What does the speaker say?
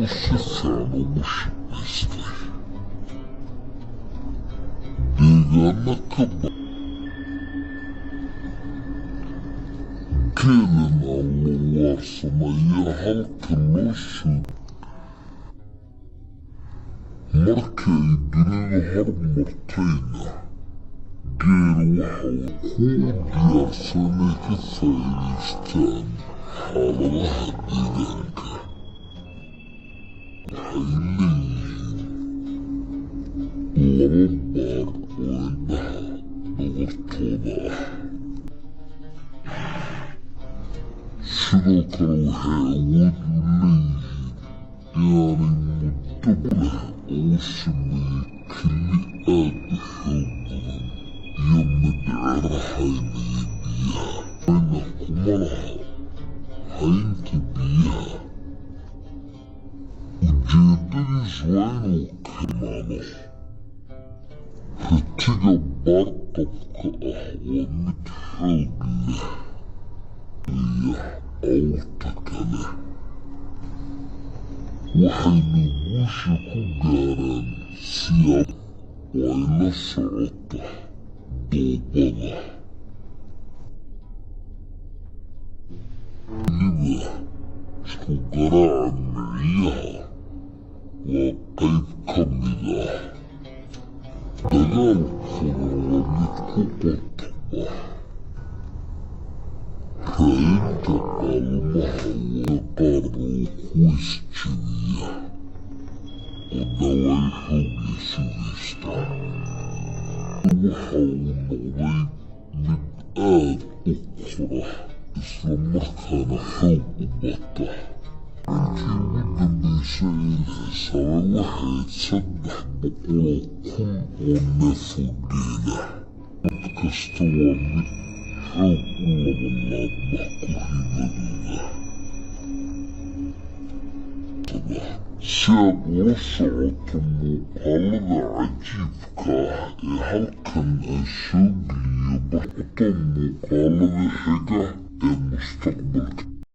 si fiican ugu shaqaystay. Deegaano ka badan geelan aan loo waarsamaya halka loo soo markii ay dunidu horumartayna geel waxa uu ku diyaarsan inay ka faa'iidaystaan xaaladaha deegaanka. Waxay leeyihiin laba baar oo indhaha dhabartooda ah. Sidoo kale waxay awood u leeyihiin inaanay muddo leh ugu sameeyey keli aad u xoog badan iyo mindhicirro haynaya biyaha. Wayna kuma laha haynta biyaha. Ujeedadiisu waa inuu tilmaamo ratiga baarqabka ah waa mid xoog leh iyo awrta kale. Waxayna guusha ku gaaraan siyaabo ay la socota doobada. Weliba isku garaaca miciyaha waa qayb ka mid ah. Dagaalkuna waa mid ku qotoma raadinta qaalmaha waa qaar oo ku isjebiya oo dhaawacyo xoog leh sugaysta. Waxa uu noqday mid aad u kora isla markaana xoog u bata. Intii ugu dambaysay ee la xisaabay waxay ahayd 300,000 oo neef oo geela. Mid kasta waa mid xoog u labanlaabma korriimadooda. Si aad ula socoto muuqaalada cajiibka ah ee halkan aan soo geliyo, bal ku taab muuqaalada xiga ee mustaqbalka.